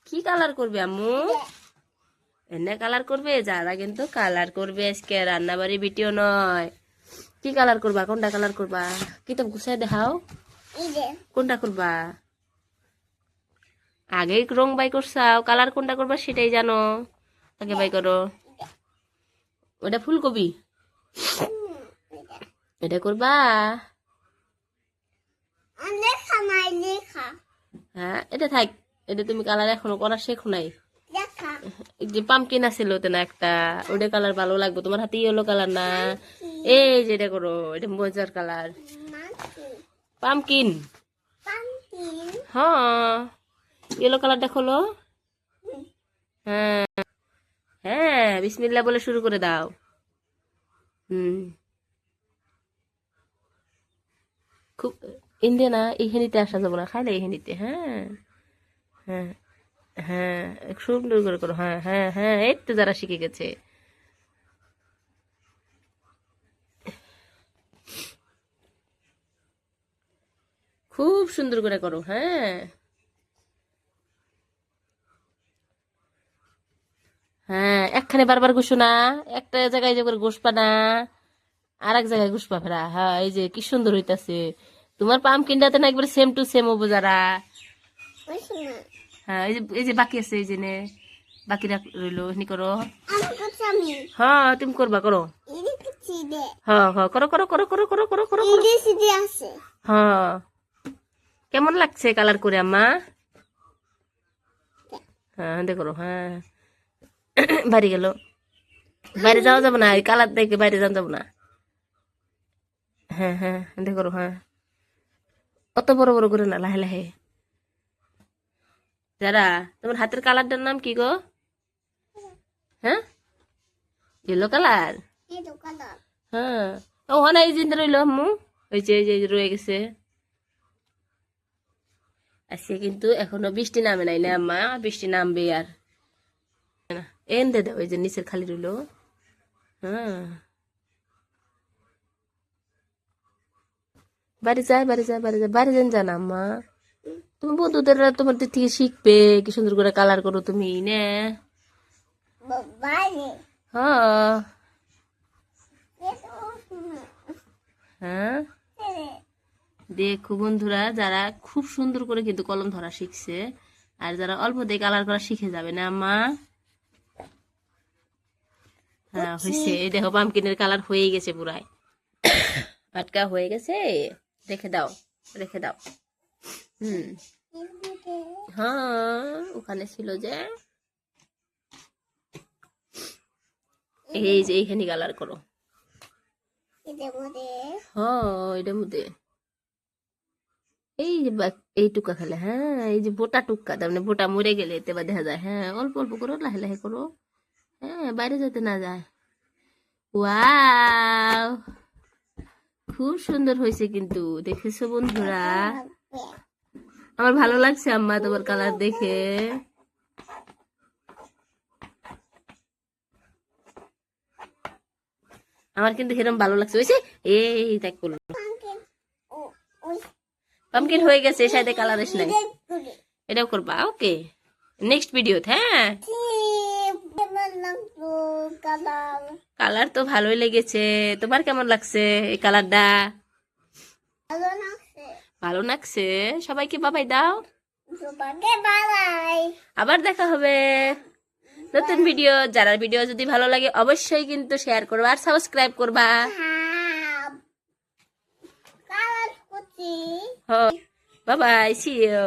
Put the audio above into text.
কি কালার করবে আম্মু? এনে কালার করবে? যারা কিন্তু কালার করবে আজকে, রান্নাবাড়ি ভিডিও নয়। কি কালার করবা? কোনটা কালার করবা? কিতাব গুছাই দেখাও। কোনটা করবা? আগে রং বাই করছাও, কালার কোনটা করবা সেটাই জানো। আগে বাই করো। ওটা ফুলকপি, এটা করবা? হ্যাঁ, এটা থাক। এটা তুমি কালার এখনো করা শেখো নাই। যে পামকিন আছিল তো না একটা, ওটা কালার ভালো লাগবে তোমার হাতে। ইয়েলো কালার না, এই যেটা করো, এটা মজার কালার। পামকিন, হ্যাঁ, ইয়েলো কালারটা খোলো। হ্যাঁ হ্যাঁ, বিসমিল্লাহ বলে শুরু করে দাও। খুব ইন্ডিয়া না, এইখানিতে আসা যাবো না, খাইলে এইখানিতে। হ্যাঁ হ্যাঁ হ্যাঁ, সুন্দর করে করো। হ্যাঁ হ্যাঁ হ্যাঁ, এই তো যারা শিখে গেছে। খুব সুন্দর করে করো। হ্যাঁ হ্যাঁ, একখানে বারবার ঘুষো না, একটা জায়গায় যে করে ঘুষবা না, আর এক জায়গায় ঘুষবা ফেরা। হ্যাঁ, এই যে কি সুন্দর হইতাছে তোমার পামকিনটাতে না, একবার সেম টু সেম হবো যারা। হ্যাঁ, এই যে বাকি আছে, এই যে নে বাকি রইলো, এমনি করো। হ্যাঁ, তুমি করবা, করো। হ্যাঁ হ্যাঁ, করো করো করো করো করো করো করো। হ্যাঁ, কেমন লাগছে কালার করে আম্মা? হ্যাঁ দেখো। হ্যাঁ, বাড়ি গেল, বাইরে যাওয়া যাবে না, এই কালার দেখে বাইরে যাওয়া যাবে না। হ্যাঁ হ্যাঁ, দেখো। হ্যাঁ, অত বড় বড় করে না, লাহে লাহে। যারা, তোমার হাতের কালারটার নাম কি গো? হ্যাঁ, ইয়েলো কালার। হ্যাঁ, ওখানে এই জিনিসটা রইলো আম্মু, ওই যে এই যে রয়ে গেছে। আজকে কিন্তু এখনো বৃষ্টি নামে নাই না আম্মা, বৃষ্টি নামবে আর। এন দে দাও, এই যে নিচের খালি রইলো। হ্যাঁ, বাড়ি যায়, বাড়ি যায়, বাড়ি যায়, বাড়ি যান জান আম্মা। তুমি বন্ধুদের তোমার দিক থেকে শিখবে কি সুন্দর করে কালার করো তুমি নে। হ্যাঁ হ্যাঁ, দেখো বন্ধুরা, যারা খুব সুন্দর করে কিন্তু কলম ধরা শিখছে, আর যারা অল্প দিয়ে কালার করা শিখে যাবে না আম্মা। হ্যাঁ হয়েছে, এই দেখো পামকিনের কালার হয়ে গেছে পুরাই, আটকা হয়ে গেছে। রেখে দাও, রেখে দাও। হুম, হ্যাঁ, ওখানে ছিল যে, এই যে এইখানে কালার করো। হ্যাঁ, এটার মধ্যে এই যে এই টুকা খেলে। হ্যাঁ, এই যে বোটা টুকা, তার মানে বোটা মরে গেলে এতে বা দেখা যায়। হ্যাঁ, অল্প অল্প করো, লাহে লাহে করো। হ্যাঁ, বাইরে যেতে না যায়। ওয়াও, খুব সুন্দর হয়েছে কিন্তু, দেখেছো বন্ধুরা? আমার ভালো লাগছে আম্মা তোমার কালার দেখে। আমার কিন্তু সেরকম ভালো লাগছে। হয়েছে, এই দেখ করলো, পামকিন হয়ে গেছে, সাথে কালার এসে নাই। এটাও করবা, ওকে, নেক্সট ভিডিওতে। হ্যাঁ, কালার তো ভালোই লেগেছে। তোমার কেমন লাগছে এই কালারটা? ভালো লাগছে। সবাইকে বাবাই দাও। আবার দেখা হবে নতুন ভিডিও। যারা ভিডিও যদি ভালো লাগে অবশ্যই কিন্তু শেয়ার করবা আর সাবস্ক্রাইব করবা। বাবাই, সি ইউ।